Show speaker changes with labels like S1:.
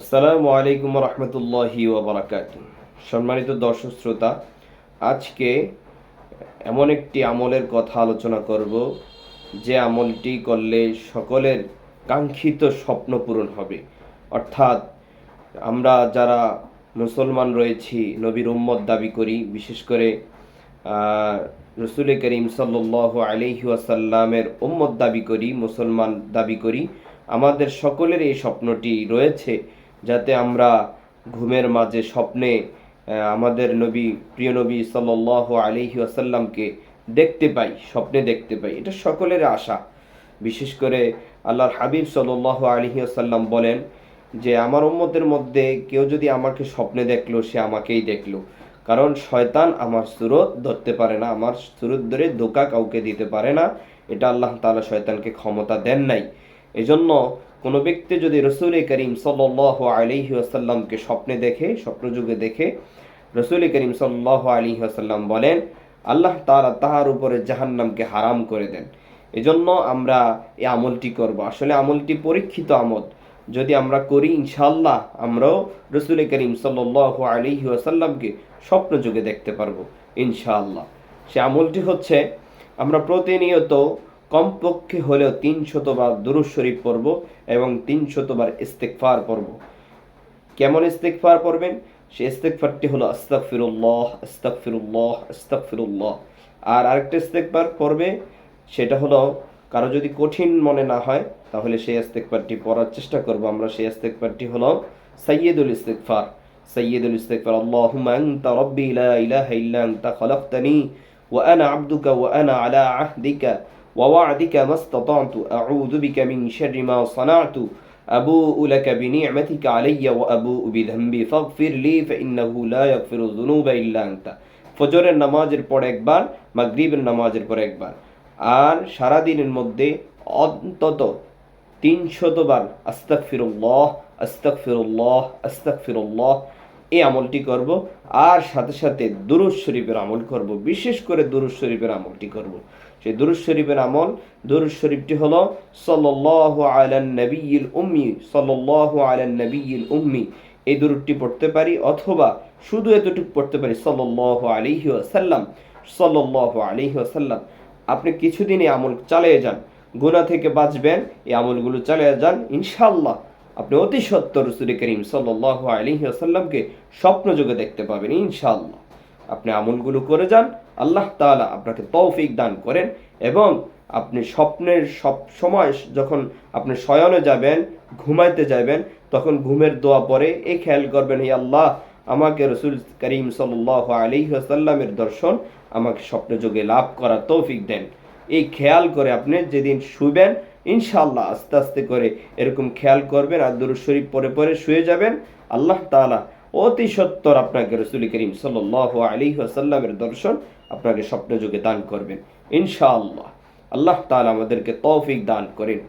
S1: আসসালামু আলাইকুম রহমতুল্লাহি ওয়া বারাকাতুহু। সম্মানিত দর্শক শ্রোতা, আজকে এমন একটি আমলের কথা আলোচনা করব যে আমলটি করলে সকলের কাঙ্ক্ষিত স্বপ্ন পূরণ হবে। অর্থাৎ আমরা যারা মুসলমান রয়েছি, নবীর উম্মত দাবি করি, বিশেষ করে রসুল করিম সাল্লাল্লাহু আলাইহি ওয়াসাল্লামের উম্মত দাবি করি, মুসলমান দাবি করি, আমাদের সকলের এই স্বপ্নটি রয়েছে যাতে আমরা ঘুমের মাঝে স্বপ্নে আমাদের নবী, প্রিয় নবী সাল্লাল্লাহু আলাইহি ওয়াসাল্লামকে দেখতে পাই, স্বপ্নে দেখতে পাই। এটা সকলের আশা। বিশেষ করে আল্লাহর হাবিব সাল্লাল্লাহু আলাইহি ওয়াসাল্লাম বলেন যে আমার উম্মতের মধ্যে কেউ যদি আমাকে স্বপ্নে দেখলো, সে আমাকেই দেখলো। কারণ শয়তান আমার সুরত ধরতে পারে না, আমার সুরত ধরে ধোঁকা কাউকে দিতে পারে না। এটা আল্লাহ তাআলা শয়তানকে ক্ষমতা দেন নাই। এজন্য কোনো ব্যক্তি যদি রসুল করিম সাল্লাল্লাহু আলাইহি ওয়াসাল্লামকে স্বপ্নে দেখে, স্বপ্নযুগে দেখে, রসুল করিম সাল্লাল্লাহু আলাইহি ওয়াসাল্লাম বলেন আল্লাহ তাআলা তাহার উপরে জাহান্নামকে হারাম করে দেন। এজন্য আমরা এই আমলটি করব। আসলে আমলটি পরীক্ষিত আমল। যদি আমরা করি, ইনশাআল্লাহ আমরাও রসুল করিম সাল্লাল্লাহু আলাইহি ওয়াসাল্লামকে স্বপ্নযুগে দেখতে পারবো ইনশাআল্লাহ। সে আমলটি হচ্ছে, আমরা প্রতিনিয়ত কমপক্ষে হলেও 300 বার দুরূদ শরীফ পড়ব এবং 300 বার ইস্তেগফার পড়ব। কেমন ইস্তেগফার পড়বেন? সে ইস্তেগফারটি হলো আস্তাগফিরুল্লাহ আস্তাগফিরুল্লাহ আস্তাগফিরুল্লাহ। আর আরেকটা ইস্তেগফার পড়বে, সেটা হলো, কারো যদি কঠিন মনে না হয় তাহলে সেই ইস্তেগফারটি পড়ার চেষ্টা করব আমরা। সেই ইস্তেগফারটি হলো সাইয়্যিদুল ইস্তেগফার। সাইয়্যিদুল ইস্তেগফার, আল্লাহুম্মা আনতা রাব্বি লা ইলাহা ইল্লা আনতা খালাকতানি ওয়া আনা আবদুকা ওয়া আনা আলা আহদিকা ওয়া ওয়া'দিকা মাস্তাতা'তু আউযু বিকা মিন শাররি মা সানা'তু আবুউ লাকা বিনি'মাতিকা আলাইয়া ওয়া আবুউ বিযানবি ফাগফির লি ফাইন্নাহু লা ইয়াগফিরুয যুনুবা ইল্লা আনতা। ফজরের নামাজের পর একবার, মাগরিবের নামাজের পর একবার। আর সারাদিনের মধ্যে অন্তত 300 বার আস্তাগফিরুল্লাহ আস্তাগফিরুল্লাহ আস্তাগফিরুল্লাহ এই আমলটি করব। আর সাথে সাথে দুরূদ শরীফের আমল করব। বিশেষ করে দুরূদ শরীফের আমলটি করব। সেই দুরূদ শরীফের আমল, দুরূদ শরীফটি হলো সাল্লাল্লাহু আলান নবিয়্যিল উম্মি, সাল্লাল্লাহু আলান নবিয়্যিল উম্মি। এই দুরূদটি পড়তে পারি, অথবা শুধু এতটুকু পড়তে পারি সাল্লাল্লাহু আলাইহি ওয়াসাল্লাম, সাল্লাল্লাহু আলাইহি ওয়াসাল্লাম। আপনি কিছুদিন এই আমল চালিয়ে যান, গুনাহ থেকে বাঁচবেন। এই আমলগুলো চালিয়ে যান, ইনশাআল্লাহ আপনি অতি সত্বর রাসূল করিম সাল্লাল্লাহু আলাইহি ওয়াসাল্লামকে স্বপ্নযোগে দেখতে পাবেন ইনশাআল্লাহ। আপনি আমলগুলো করে যান, আল্লাহ তাআলা আপনাকে তৌফিক দান করেন। এবং আপনি স্বপ্নের সব সময় যখন আপনি শয়নে যাবেন, ঘুমাইতে যাবেন, তখন ঘুমের দোয়া পড়ে এই খেয়াল করবেন, হে আল্লাহ, আমাকে রাসূল করিম সাল্লাল্লাহু আলাইহি ওয়াসাল্লামের দর্শন আমাকে স্বপ্নযোগে লাভ করার তৌফিক দেন। এই খেয়াল করে আপনি যেদিন শুবেন, ইনশাআল্লাহ আস্তে আস্তে করে এরকম খেয়াল করবেন আর দুরূদ শরীফ পড়ে পড়ে শুয়ে যাবেন। আল্লাহ তাআলা অতি সত্বর আপনাকে রাসূল করিম সাল্লাল্লাহু আলাইহি ওয়াসাল্লামের দর্শন আপনাকে স্বপ্নযোগে দান করবেন ইনশাআল্লাহ। আল্লাহ তাআলা আমাদেরকে তৌফিক দান করেন।